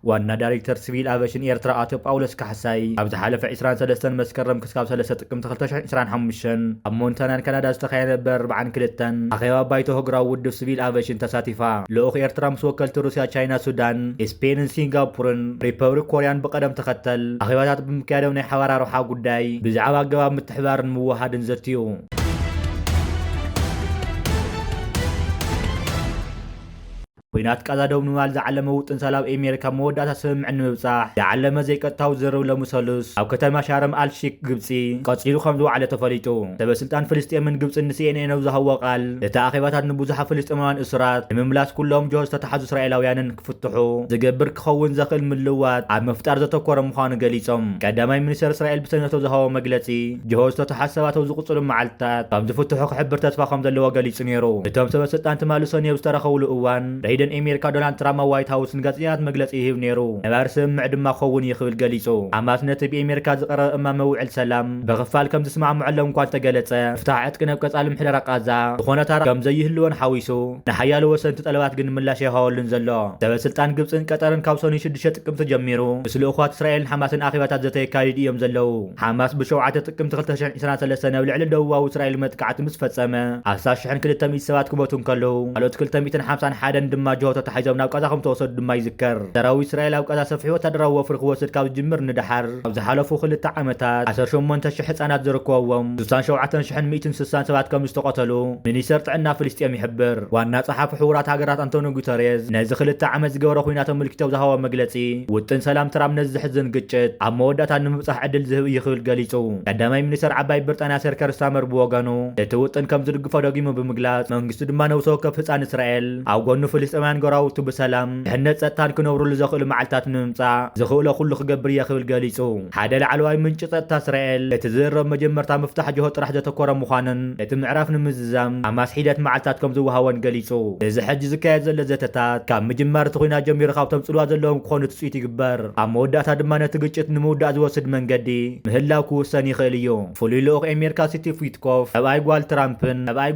ዋና ዳይሬክተር ሲቪል አቪዬሽን ኤርትራ አቶ ጳውሎስ ካሕሳይ ኣብ ዝሓለፈ 23 መስከረም ክሳብ 3 ጥቅምቲ 2025 ኣብ ሞንታናን ካናዳ ዝተኻየደ ነበር 42 ኣኼባ ባይቶ ህግራዊ ውድብ ሲቪል አቪዬሽን ተሳቲፋ ልኡኽ ኤርትራ ምስ ወከልቲ ሩስያ፣ ቻይና፣ ሱዳን፣ ስፔንን፣ ሲንጋፖርን ሪፐብሊክ ኮርያን ብቀደም ተኸተል ኣኼባታት ብምክያዶም ናይ ሓባር ረብሓ ጉዳይ ብዛዕባ ኣገባብ ምትሕባርን ምውሃድን ዘትዩ ኩናት ቀዛ ደው ንምባል ዝዓለመ ውጥን ሰላም ኣሜሪካ መወዳእታ ስምምዕ ንምብጻሕ ዝዓለመ ዘይቀጥታዊ ዝርብ ለሙሰሉስ ኣብ ከተማ ሻርም አልሺክ ግብፂ ቀፂሉ ከም ዝወዓለ ተፈሊጡ ሰበስልጣን ፍልስጤምን ግብፅን ንሲኤንኤን ዝሃቦ ቃል እቲ ኣኼባታት ንብዙሓት ፍልስጤማውያን እስራት ንምምላስ ኩሎም ጆሆዝ ዝተታሓዙ እስራኤላውያንን ክፍትሑ ዝገብር ክኸውን ዘኽእል ምልውዋጥ ኣብ ምፍጣር ዘተኮረ ምዃኑ ገሊፆም ቀዳማይ ሚኒስትር እስራኤል ብሰነቱ ዝሃቦ መግለፂ ጆሆዝ ዝተታሓዙ ሰባት ኣብ ዝቕፅሉ መዓልትታት ከም ዝፍትሑ ክሕብር ተስፋ ከም ዘለዎ ገሊፁ ነይሩ እቶም ሰበስልጣን ትማሊ ሰኔ ዝተረኸብሉ እዋን ባይደን ኣሜሪካ ዶናልድ ትራምፕ ዋይት ሃውስን ጋዜጠኛታት መግለፂ ይህብ ነይሩ ነባር ስምምዕ ድማ ክኸውን ይኽእል ገሊፁ ሓማስ ነቲ ብኣሜሪካ ዝቐረበ እማመ ውዕል ሰላም ብኽፋል ከም ዝስማዕምዐሎም እኳ ዝተገለጸ ፍታሕ ዕጥቂ ናብ ቀጻሊ ምሕደራ ቃዛ ዝኾነ ታራ ከም ዘይህልዎን ሓዊሱ ንሓያሉ ወሰንቲ ጠለባት ግን ምላሽ ይሃወሉን ዘሎ ሰበስልጣን ግብፅን ቀጠርን ካብ ሰኔ 6 ጥቅምቲ ጀሚሩ ምስ ልኡኻት እስራኤልን ሓማስን ኣኼባታት ዘተየካይዱ እዮም ዘለው ሓማስ ብ7 ጥቅምቲ 2023 ናብ ልዕሊ ደቡባዊ እስራኤል መጥቃዕቲ ምስ ፈጸመ 1,200 ሰባት ክሞቱ ከለዉ ካልኦት 251 ድማ ጆሆ ተታሒዞም ናብ ቀዛ ከም ተወሰዱ ድማ ይዝከር ሰራዊት እስራኤል ኣብ ቀዛ ሰፊሕ ወታደራዊ ወፍሪ ክወስድ ካብ ዝጅምር ንድሓር ኣብ ዝሓለፉ 2 ዓመታት 18,000 ህፃናት ዝርከብዎም 67,160 ሰባት ከም ዝተቆተሉ ሚኒስተር ጥዕና ፍልስጤም ይሕብር ዋና ጸሓፊ ሕቡራት ሃገራት አንቶኒዮ ጉተሬዝ ነዚ 2 ዓመት ዝገበረ ኩናት ምልክተው ዝሃቦ መግለፂ ውጥን ሰላም ትራምፕ ነዚ ዝሕዝን ግጭት ኣብ መወዳእታ ንምብጻሕ ዕድል ዝህብ ይኽእል ገሊጹ ቀዳማይ ሚኒስተር ዓባይ ብሪጣንያ ሰር ኪር ስታርመር ብወገኑ እቲ ውጥን ከም ዝድግፎ ደጊሙ ብምግላጽ መንግስቱ ድማ ነብሰ ወከፍ ህፃን እስራኤል ኣብ ጎኑ ፍልስጤማውያን ጎራውቱ ብሰላም ድሕነት ጸጥታን ክነብሩሉ ዘኽእሉ መዓልትታት ንምምጻእ ዝኽእሎ ኩሉ ክገብር ይኽእል ገሊጹ ሓደ ላዕለዋይ ምንጪ ጸጥታ እስራኤል እቲ ዝርብ መጀመርታ ምፍታሕ ጆሆ ጥራሕ ዘተኮረ ምዃንን እቲ ምዕራፍ ንምዝዛም ሓማስ ሒደት መዓልትታት ከም ዝወሃቦን ገሊጹ እዚ ሕጂ ዝካየድ ዘሎ ዘተታት ካብ ምጅማር እቲ ኩናት ጀሚሩ ካብቶም ጽልዋ ዘለዎም ክኾኑ ትጽኢት ይግበር ኣብ መወዳእታ ድማ ነቲ ግጭት ንምውዳእ ዝወስድ መንገዲ ምህላው ክውሰን ይኽእል እዩ ፍሉይ ልኡኽ ኣሜሪካ ስቲቭ ዊትኮፍ ሰብኣይ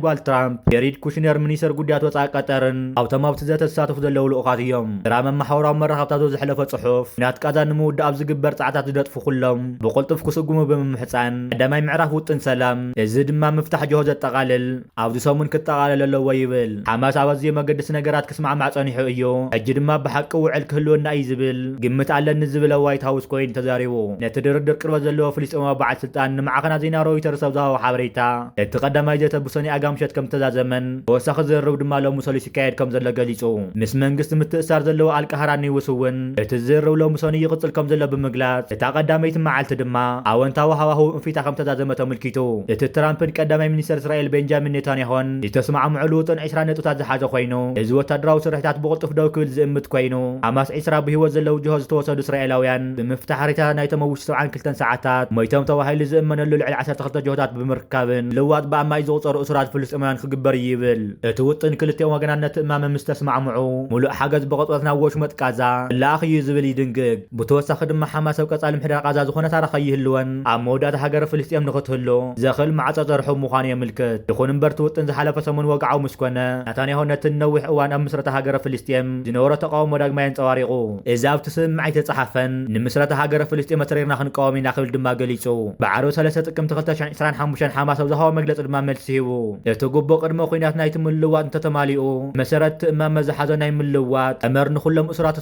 ጓል ትራምፕ ጀሪድ ኩሽነር ሚኒስተር ጉዳያት ወጻኢ ቀጠርን ኣብቶም ኣብቲ ተሳተፉ ዘለው ልኡኻት እዮም ድራማ ማሕበራዊ መራኸብታት ዝሕለፈ ጽሑፍ ናት ቃዛ ንምውዳእ ኣብ ዝግበር ጻዕታት ዝደጥፉ ኩሎም ብቁልጡፍ ክስጉሙ ብምምሕፃን ቀዳማይ ምዕራፍ ውጥን ሰላም እዚ ድማ ምፍታሕ ጆሆ ዘጠቓልል ኣብዚ ሰሙን ክጠቓለል ኣለዎ ይብል ሓማስ ኣብ ኣዝዩ መገድሲ ነገራት ክስማዕማዕ ጸኒሑ እዩ ሕጂ ድማ ብሓቂ ውዕል ክህልወና እዩ ዝብል ግምት ኣለኒ ዝብል ዋይት ሃውስ ኮይኑ ተዛሪቡ ነቲ ድርድር ቅርበት ዘለዎ ፍልስጤማዊ በዓል ስልጣን ንማዕኸና ዜና ሮይተርስ ኣብ ዝሃቦ ሓበሬታ እቲ ቀዳማይ ዘተ ብሰኔ ኣጋምሸት ከም ተዛዘመን ተወሳኺ ዝርርብ ድማ ሎሚ ሰሉስ ይካየድ ከም ዘሎ ገሊጹ ምስ መንግስቲ ምትእሳር ዘለዎ ኣልቃህራኒ ይውስውን እቲ ዝርብ ሎሚ ሰኒ ይቕፅል ከም ዘሎ ብምግላጽ እታ ቀዳመይቲ መዓልቲ ድማ ኣወንታዊ ሃዋህው እንፊታ ከም ተዛዘመ ተመልኪቱ እቲ ትራምፕን ቀዳማይ ሚኒስተር እስራኤል ቤንጃሚን ኔታንያሆን ዝተስማዕምዑሉ ውጥን 20 ነጥብታት ዝሓዘ ኮይኑ እዚ ወታደራዊ ስርሕታት ብቕልጡፍ ደው ክብል ዝእምት ኮይኑ ሓማስ 20 ብሂወት ዘለው ጆሆ ዝተወሰዱ እስራኤላውያን ብምፍታሕ ሬታት ናይ ተመውሽ 72 ሰዓታት ሞይቶም ተባሂሉ ዝእመነሉ ልዕሊ 12 ጆሆታት ብምርካብን ልዋጥ ብኣማይ ዝቑፀሩ እስራት ፍልስጤማውያን ክግበር ይብል እቲ ውጥን ክልቲኦም ወገናት ነቲ እማመ ምስ ተስማዕምዑ ሙሉእ ሓገዝ ብቕፅበት ናብ ወሽመጥ ቃዛ ላኣኽዩ ዝብል ይድንግግ ብተወሳኺ ድማ ሓማስ ኣብ ቀጻሊ ምሕደራ ቃዛ ዝኾነ ታሪኽ ይህልወን ኣብ መወዳእታ ሃገረ ፍልስጤም ንኽትህሉ ዘኽእል ማዕጾ ዘርሑ ምዃኑ የምልክት ይኹን እምበር እቲ ውጥን ዝሓለፈ ሰሙን ወግዓዊ ምስ ኮነ ናታንያሆ ነቲ ነዊሕ እዋን ኣብ ምስረታ ሃገረ ፍልስጤም ዝነበሮ ተቃውሞ ዳግማ የንፀባሪቑ እዚ ኣብቲ ስምምዕ ኣይተፀሓፈን ንምስረታ ሃገረ ፍልስጤም መሰሪርና ክንቃወም ኢና ክብል ድማ ገሊጹ ብዓርቢ 3 ጥቅምቲ 2025 ሓማስ ኣብ ዝሃቦ መግለፂ ድማ መልሲ ሂቡ እቲ ግቡእ ቅድመ ኩናት ናይቲ ምልውዋጥ እንተተማሊኡ መሰረት እማመ ዝሓዘ ናይ ምልውዋጥ ቀመር ንኹሎም እስራት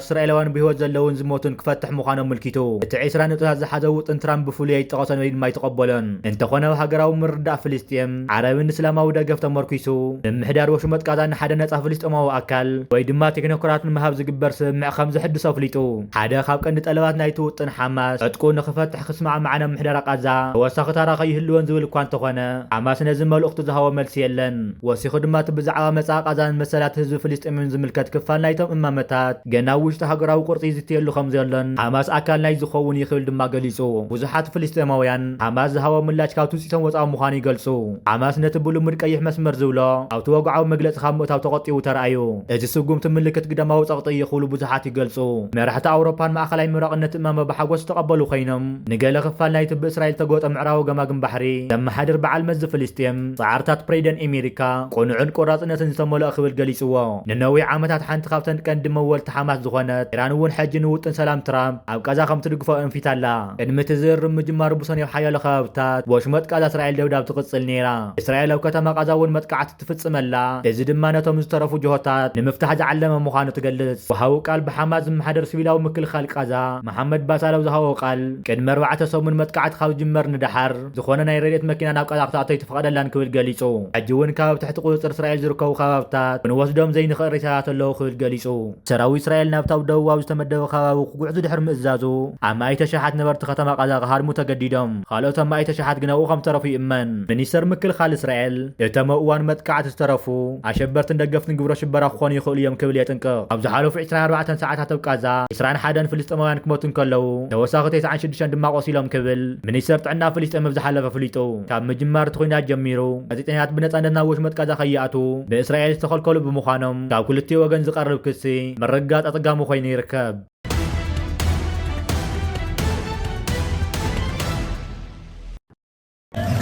እስራኤላውያን ብሂወት ዘለውን ዝሞቱን ክፈትሕ ምዃኖም ምልኪቱ እቲ 20 ነጥብታት ዝሓዘ ውጥን ትራምፕ ብፍሉይ ኣይጠቐሰን ወይ ድማ ኣይተቐበሎን እንተኾነ ሃገራዊ ምርዳእ ፍልስጤም ዓረብን እስላማዊ ደገፍ ተመርኪሱ ንምሕዳር ወሽመጥ ቃዛ ንሓደ ነጻ ፍልስጤማዊ ኣካል ወይ ድማ ቴክኖክራት ንምሃብ ዝግበር ስምምዕ ከም ዝሕድሶ ኣፍሊጡ ሓደ ካብ ቀንዲ ጠለባት ናይቲ ውጥን ሓማስ ዕጥቁ ንኽፈትሕ ክስማዕማዕ ናብ ምሕደራ ቃዛ ተወሳኺ ታሪኽ ይህልወን ዝብል እኳ እንተኾነ ሓማስ ነዚ መልእኽቲ ዝሃቦ መልሲ የለን ወሲኹ ድማ እቲ ብዛዕባ መጻኢ ቃዛን መሰላት ህዝቢ ፍልስጤምን ዝምልከት ክፋል ናይቶም እማመታት ገና ውሽጢ ሃገራዊ ቁርፂ ዝትየሉ ከም ዘሎን ሓማስ ኣካል ናይ ዝኸውን ይኽእል ድማ ገሊጹ ብዙሓት ፍልስጤማውያን ሓማስ ዝሃቦ ምላሽ ካብ ትውፅኢቶም ወፃኢ ምዃኑ ይገልጹ ሓማስ ነቲ ብልሙድ ቀይሕ መስመር ዝብሎ ኣብቲ ወግዓዊ መግለፂ ካብ ምእታው ተቐጢቡ ተረኣዩ እዚ ስጉምቲ ምልክት ግደማዊ ጸቕጢ ይኽእሉ ብዙሓት ይገልጹ መራሕቲ ኣውሮፓን ማእኸላይ ምራቕነት እማመ ብሓጎስ ተቐበሉ ኮይኖም ንገለ ክፋል ናይቲ ብእስራኤል ተጎጠ ምዕራዊ ገማግም ባሕሪ ዘመሓድር በዓል መዚ ፍልስጤም ጻዕርታት ፕሬዚደንት ኣሜሪካ ቁኑዕን ቆራጽነትን ዝተመልኦ ክብል ክብል ገሊጽዎ ንነዊሕ ዓመታት ሓንቲ ካብተን ቀንዲ መወልቲ ሓማስ ዝኾነት ኢራን እውን ሕጂ ንውጥን ሰላም ትራምፕ ኣብ ጋዛ ከም ትድግፎ እንፊት ኣላ ቅድሚ እቲ ዝርብ ምጅማር ብሰንዮ ሓያሎ ከባብታት ወሽመጥ ጋዛ እስራኤል ደብዳብ ትቕጽል ነይራ እስራኤል ኣብ ከተማ ጋዛ እውን መጥቃዕቲ ትፍጽመላ እዚ ድማ ነቶም ዝተረፉ ጅሆታት ንምፍታሕ ዝዓለመ ምዃኑ ትገልጽ ወሃቡ ቃል ብሓማስ ዝመሓደር ሲቪላዊ ምክልኻል ጋዛ መሐመድ ባሳላው ዝሃቦ ቃል ቅድሚ 4 ሰሙን መጥቃዕቲ ካብ ዝጅመር ንድሓር ዝኾነ ናይ ረድኤት መኪና ናብ ጋዛ ክትኣተው ይትፈቐደላን ክብል ገሊጹ ሕጂ እውን ካብ ትሕቲ ቁፅጥር እስራኤል ዝርከቡ ከባብታት ክንወስዶም ዘይንኽእል ሬሳታት ኣለዉ ክብል ገሊጹ ሰራዊት እስራኤል ናብታው ደቡባዊ ዝተመደበ ከባቢ ክጉዕዙ ድሕሪ ምእዛዙ ኣብ ማእተ ሸሓት ነበርቲ ከተማ ጋዛ ክሃድሙ ተገዲዶም ካልኦት ኣብ ማእተ ሸሓት ግን ኣብኡ ከም ዝተረፉ ይእመን ሚኒስተር ምክልኻል እስራኤል እቶም ኣብ እዋን መጥቃዕቲ ዝተረፉ ኣሸበርትን ደገፍትን ግብረ ሽበራ ክኾኑ ይኽእሉ እዮም ክብል የጥንቅቕ ኣብ ዝሓለፉ 24 ሰዓታት ኣብ ጋዛ 21 ፍልስጥማውያን ክሞቱ እንከለዉ ተወሳኺ 96 ድማ ቆሲሎም ክብል ሚኒስተር ጥዕና ፍልስጥም ኣብ ዝሓለፈ ፍሊጡ ካብ ምጅማር እቲ ኩናት ጀሚሩ ጋዜጠኛታት ብነፃነት ናብ ወሽመጥ ጋዛ ከይኣቱ ብእስራኤል ዝተኸልከሉ ብምዃኖም ካብ ክልቲኡ ወገን ዝቐርብ ክሲ መረጋፅ ኣፀጋሚ ኮይኑ ይርከብ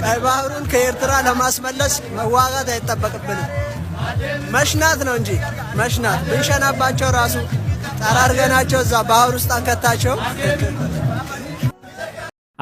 ቀይ ባህሩን ከኤርትራ ለማስመለስ መዋጋት አይጠበቅብንም መሽናት ነው እንጂ መሽናት ብንሸናባቸው ራሱ ጠራርገናቸው እዛ ባህር ውስጥ አንከታቸው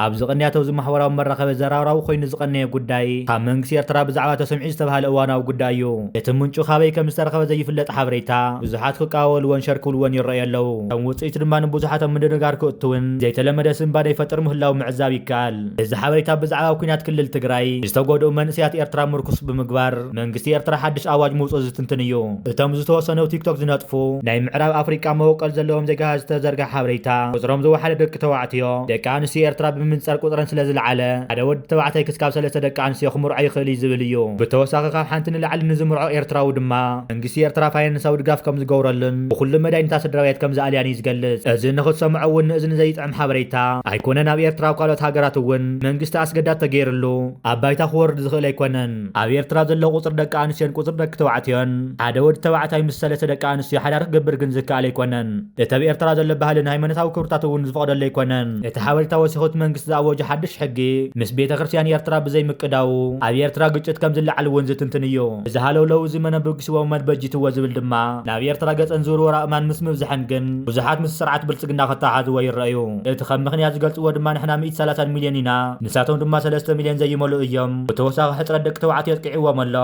ኣብ ዝቕንያተው ዝማሕበራዊ መራኸቢ ዘራራዊ ኮይኑ ዝቐነየ ጉዳይ ካብ መንግስቲ ኤርትራ ብዛዕባ ተሰምዒ ዝተባሃለ እዋናዊ ጉዳይ እዩ እቲ ምንጩ ካበይ ከም ዝተረኸበ ዘይፍለጥ ሓበሬታ ብዙሓት ክቃወልዎን ሸርክብልዎን ይረአዩ ኣለዉ ከም ውፅኢት ድማ ንብዙሓት ኣብ ምድንጋር ክእትውን ዘይተለመደ ስንባደ ይፈጥር ምህላዊ ምዕዛብ ይከኣል እዚ ሓበሬታ ብዛዕባ ኩናት ክልል ትግራይ ዝተጎድኡ መንእስያት ኤርትራ ምርኩስ ብምግባር መንግስቲ ኤርትራ ሓድሽ ኣዋጅ ምውፅኡ ዝትንትን እዩ እቶም ዝተወሰነው ቲክቶክ ዝነጥፉ ናይ ምዕራብ ኣፍሪቃ መወቀል ዘለዎም ዜጋ ዝተዘርግሐ ሓበሬታ ቁፅሮም ዝወሓደ ደቂ ተባዕትዮ ደቂ ኣንስትዮ ኤርትራ ምንጻር ቁጥረን ስለ ዝለዓለ ሓደ ወዲ ተባዕታይ ክስካብ 3 ደቂ ኣንስትዮ ክምርዖ ይኽእል እዩ ዝብል እዩ ብተወሳኺ ካብ ሓንቲ ንላዕሊ ንዝምርዖ ኤርትራዊ ድማ መንግስቲ ኤርትራ ፋይናንሳዊ ድጋፍ ከም ዝገብረሉን ብኩሉ መዳይነታት ስድራቤት ከም ዝኣልያን እዩ ዝገልጽ እዚ ንኽትሰምዖ እውን ንእዝኒ ዘይጥዕም ሓበሬታ ኣይኮነን ኣብ ኤርትራ ኣብ ካልኦት ሃገራት እውን መንግስቲ ኣስገዳድ ተገይሩሉ ኣብ ባይታ ክወርድ ዝኽእል ኣይኮነን ኣብ ኤርትራ ዘሎ ቁፅሪ ደቂ ኣንስትዮን ቁፅሪ ደቂ ተባዕትዮን ሓደ ወዲ ተባዕታይ ምስ 3 ደቂ ኣንስትዮ ሓዳር ክገብር ግን ዝከኣል ኣይኮነን እቲ ኣብ ኤርትራ ዘሎ ባህልን ሃይማኖታዊ ክብርታት እውን ዝፈቕደሉ ኣይኮነን እቲ ሓበሬታ ወሲኹት መንግስቲ ዝኣወጀ ሓድሽ ሕጊ ምስ ቤተ ክርስቲያን ኤርትራ ብዘይ ምቅዳው ኣብ ኤርትራ ግጭት ከም ዝለዓል እውን ዝትንትን እዩ እዚ ሃለውለው ዘመነ ብግስዎ መድበጅትዎ ዝብል ድማ ናብ ኤርትራ ገፀን ዝውርወራ እማን ምስ ምብዝሐን ግን ብዙሓት ምስ ስርዓት ብልፅግና ክተሓዝዎ ይረአዩ እቲ ከም ምክንያት ዝገልፅዎ ድማ ንሕና 130 ሚልዮን ኢና ንሳቶም ድማ 3 ሚልዮን ዘይመልኡ እዮም ብተወሳኺ ሕፅረት ደቂ ተባዕትዮ የጥቂዕዎም ኣሎ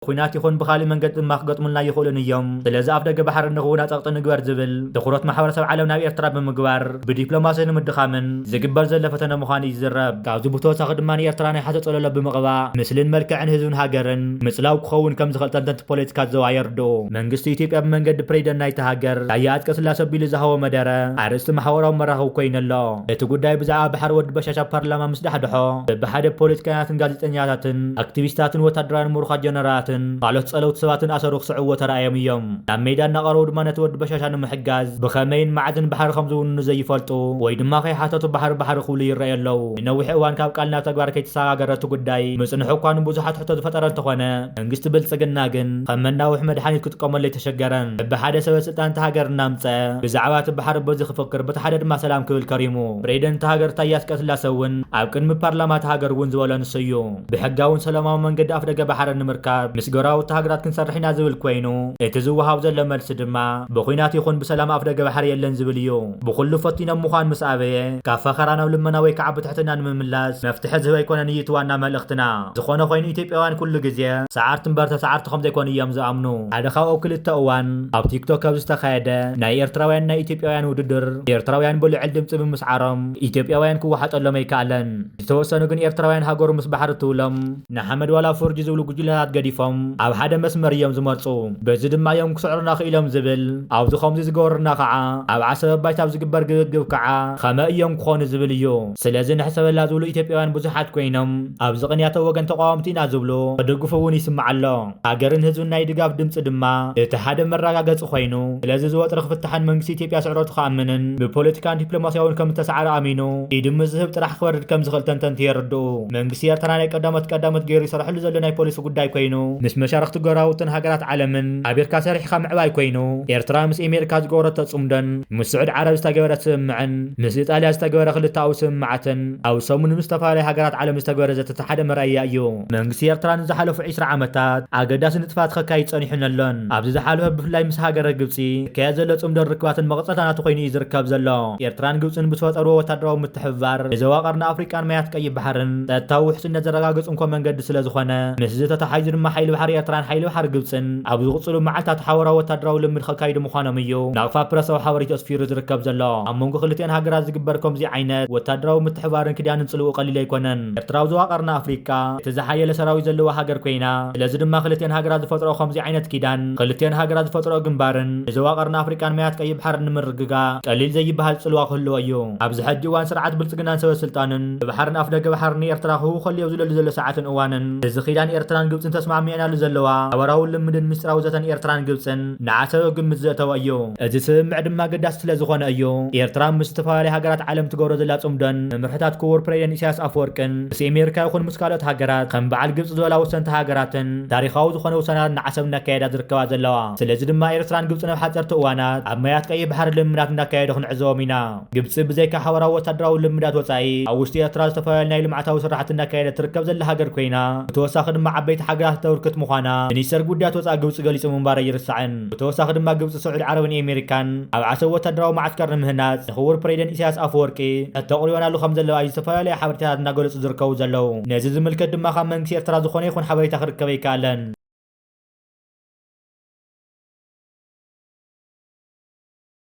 ኩናት ይኹን ብካሊእ መንገዲ ድማ ክገጥሙልና ይኽእሉን እዮም ስለዚ ኣብ ደገ ባሕሪ ንኽውና ፀቕጢ ንግበር ዝብል ትኩረት ማሕበረሰብ ዓለም ናብ ኤርትራ ብምግባር ብዲፕሎማሲ ንምድኻምን ዝግበር ዘሎ ፈተነ ምዃኑ እዩ ዝዝረብ ካብዚ ብተወሳኺ ድማ ንኤርትራ ናይ ሓሰ ፀለሎ ብምቕባእ ምስልን መልክዕን ህዝብን ሃገርን ምፅላው ክኸውን ከም ዝኽእል ተንተንቲ ፖለቲካ ዘዋ የርድኡ መንግስቲ ኢትዮጵያ ብመንገዲ ፕሬዚደንት ናይቲ ሃገር ራያ ኣጽቀ ስላሴ ኣቢሉ ዝሃቦ መደረ ኣርእስቲ ማሕበራዊ መራኸቢ ኮይኑ ኣሎ እቲ ጉዳይ ብዛዕባ ባሕሪ ወዲ በሻሻ ፓርላማ ምስ ዳሕድሖ በብሓደ ፖለቲካኛትን ጋዜጠኛታትን ኣክቲቪስታትን ወታደራዊ ምሩኻት ጀነራላትን ካልኦት ፀለውቲ ሰባትን ኣሰሩ ክስዕብዎ ተረኣዮም እዮም ናብ ሜዳ እናቐረቡ ድማ ነቲ ወዲ በሻሻ ንምሕጋዝ ብኸመይን ማዕድን ባሕሪ ከም ዝውንኑ ዘይፈልጡ ወይ ድማ ከይሓተቱ ባሕሪ ክብሉ ይረአዩ ኣለዉ ንነዊሕ እዋን ካብ ቃል ናብ ተግባር ከይተሰጋገረቱ ጉዳይ ምጽንሑ እኳ ብዙሓት ሕቶ ዝፈጠረ እንተኾነ መንግስቲ ብልፅግና ግን ከም መናውሒ መድሓኒት ክጥቀመሉ ኣይተሸገረን በብሓደ ሰበስልጣን እቲ ሃገር እናምፀ ብዛዕባ እቲ ባሕሪ በዚ ክፍክር በቲ ሓደ ድማ ሰላም ክብል ከሪሙ ፕሬዚደንት ሃገር ታዬ አጽቀሥላሴ እውን ኣብ ቅድሚ ፓርላማ እቲ ሃገር እውን ዝበሎ ንሱ እዩ ብሕጋውን ሰላማዊ መንገዲ ኣፍ ደገ ባሕሪ ንምርካብ ምስ ጎረቤት ሃገራት ክንሰርሕ ኢና ዝብል ኮይኑ እቲ ዝወሃብ ዘሎ መልሲ ድማ ብኹናት ይኹን ብሰላም ኣፍ ደገ ባሕሪ የለን ዝብል እዩ ብኩሉ ፈቲኖም ምዃን ምስ ኣበየ ካብ ፈኸራ ናብ ልመና ወይ ከዓ ብትሕትና ንምምላስ መፍትሒ ዝህብ ኣይኮነን እዩ ዋና መልእኽትና ዝኾነ ኮይኑ ኢትዮጵያውያን ኩሉ ግዜ ሰዓርትን በርተ ሰዓርቲ ከም ዘይኮኑ እዮም ዝኣምኑ ሓደ ካብኡ ክልተ እዋን ኣብ ቲክቶክ ኣብ ዝተኻየደ ናይ ኤርትራውያን ናይ ኢትዮጵያውያን ውድድር ኤርትራውያን ብልዕል ድምፂ ብምስዓሮም ኢትዮጵያውያን ክወሓጠሎም ኣይከኣለን ዝተወሰኑ ግን ኤርትራውያን ሃገሩ ምስ ባሕሪ ትብሎም ንሓመድ ዋላ ፍርጂ ዝብሉ ጉጅለታት ገዲፎም ኣብ ሓደ መስመር እዮም ዝመርፁ በዚ ድማ እዮም ክስዕሩና ክኢሎም ዝብል ኣብዚ ከምዚ ዝገበሩና ከዓ ኣብ ዓሰብ ባይታ ዝግበር ግብግብ ከዓ ከመይ እዮም ክኾኑ ዝብል እዩ ስለዚ ንሕሰበላ ዝብሉ ኢትዮጵያውያን ብዙሓት ኮይኖም ኣብ ዝቕንያተ ወገን ተቃዋምቲ ኢና ዝብሉ ክድግፉ እውን ይስማዕ ኣሎ ሃገርን ህዝብን ናይ ድጋፍ ድምፂ ድማ እቲ ሓደ መረጋገፂ ኮይኑ ስለዚ ዝወጥሪ ክፍትሓን መንግስቲ ኢትዮጵያ ስዕሮቱ ክኣምንን ብፖለቲካን ዲፕሎማስያውን ከም ዝተሰዓረ ኣሚኑ ኢድም ዝህብ ጥራሕ ክወርድ ከም ዝኽእል ተንተንቲ የርድኡ መንግስቲ ኤርትራ ናይ ቀዳመት ገይሩ ይሰርሐሉ ዘሎ ናይ ፖሊሲ ጉዳይ ኮይኑ ምስ መሻርክቲ ጎረቤትን ሃገራት ዓለምን ኣሜሪካ ሰሪሕካ ምዕባይ ኮይኑ ኤርትራ ምስ ኣሜሪካ ዝገበረቶ ፅምዶን ምስ ስዑድ ዓረብ ዝተገበረ ስምምዕን ምስ ኢጣልያ ዝተገበረ ክልታዊ ስምምዓትን ሃገራትን ኣብ ሰሙን ምስተፋለ ሃገራት ዓለም ዝተገበረ ዘተሓደ መርኣያ እዩ መንግስቲ ኤርትራን ዝሓለፉ 20 ዓመታት ኣገዳሲ ንጥፋት ከካይድ ጸኒሑን ኣሎን ኣብዚ ዝሓለፈ ብፍላይ ምስ ሃገረ ግብጺ ከያ ዘሎ ጽምዶን ርክባትን መቕጸታናት ኮይኑ እዩ ዝርከብ ዘሎ ኤርትራን ግብጽን ብዝፈጠርዎ ወታደራዊ ምትሕብባር የዘዋቀርና ኣፍሪካን ማያት ቀይሕ ባሕርን ጸጥታዊ ውሕስነት ዘረጋግጽ እንኳ መንገዲ ስለ ዝኾነ ምስ ዝተተሓሒዙ ድማ ሓይሊ ባሕሪ ኤርትራን ሓይሊ ባሕሪ ግብጽን ኣብ ዝቕጽሉ መዓልታት ሓበራዊ ወታደራዊ ልምድ ከካይዱ ምዃኖም እዩ ናቕፋ ፕረሳዊ ሓበሬታ ኣስፊሩ ዝርከብ ዘሎ ኣብ መንጎ ክልቲአን ሃገራት ዝግበር ከምዚ ዓይነት ወታደራዊ ምትሕብባርን ክዳንን ጽልኡ ቀሊል ኣይኮነን ኤርትራ ኣብ ዝዋቀርና ኣፍሪካ እቲ ዝሓየለ ሰራዊት ዘለዋ ሃገር ኮይና ስለዚ ድማ ክልቲአን ሃገራት ዝፈጥሮ ከምዚ ዓይነት ኪዳን ክልቲአን ሃገራት ዝፈጥሮ ግንባርን ዝዋቀርና ኣፍሪካን ማያት ቀይሕ ባሕር ንምርግጋ ቀሊል ዘይበሃል ጽልዋ ክህልዎ እዩ ኣብዚ ሕጂ እዋን ስርዓት ብልጽግናን ሰበ ስልጣንን ብባሕርን ኣፍ ደገ ባሕርን ኤርትራ ክህቡ ከልዮ ዝለሉ ዘሎ ሰዓትን እዋንን እዚ ኺዳን ኤርትራን ግብጽን ተስማሚዐናሉ ዘለዋ ሓበራዊ ልምድን ምስጢራዊ ዘተን ኤርትራን ግብጽን ንዓሰበ ግምት ዘእተወ እዩ እዚ ስምምዕ ድማ ገዳሲ ስለ ዝኾነ እዩ ኤርትራ ምስ ዝተፈላለዩ ሃገራት ዓለም ትገብሮ ዘላ ጽምዶን መምርሕታት ክቡር ፕሬዚደንት ኢሳያስ ኣፈወርቅን ምስ ኣሜሪካ ይኹን ምስ ካልኦት ሃገራት ከም በዓል ግብጽ ዝበላ ወሰንቲ ሃገራትን ታሪኻዊ ዝኾነ ውሳናት ንዓሰብ እናካየዳ ዝርከባ ዘለዋ ስለዚ ድማ ኤርትራን ግብጽን ኣብ ሓፀርቲ እዋናት ኣብ ማያት ቀይሕ ባሕሪ ልምዳት እናካየዱ ክንዕዘቦም ኢና ግብጽ ብዘይካ ሓበራዊ ወታደራዊ ልምዳት ወጻኢ ኣብ ውሽጢ ኤርትራ ዝተፈላለዩ ናይ ልምዓታዊ ስራሕቲ እናካየደ ትርከብ ዘላ ሃገር ኮይና ብተወሳኺ ድማ ዓበይቲ ሃገራት ተውርክት ምዃና ሚኒስተር ጉዳያት ወጻኢ ግብጽ ገሊጹ ምንባር ይርስዕን ብተወሳኺ ድማ ግብጽ ስዑድ ዓረብን ኣሜሪካን ኣብ ዓሰብ ወታደራዊ ማዕስከር ንምህናጽ ንኽቡር ፕሬዚደንት ኢሳያስ ኣፈወርቂ ተተቕሪዮናሉ ከም ዘለዋ ዝተፈላለዩ ሓበሬታታት እናገለጹ ዝርከቡ ዘለዉ ነዚ ዝምልከት ድማ ካብ መንግስቲ ኤርትራ ዝኾነ ይኹን ሓበሬታ ክርከብ ኣይከኣለን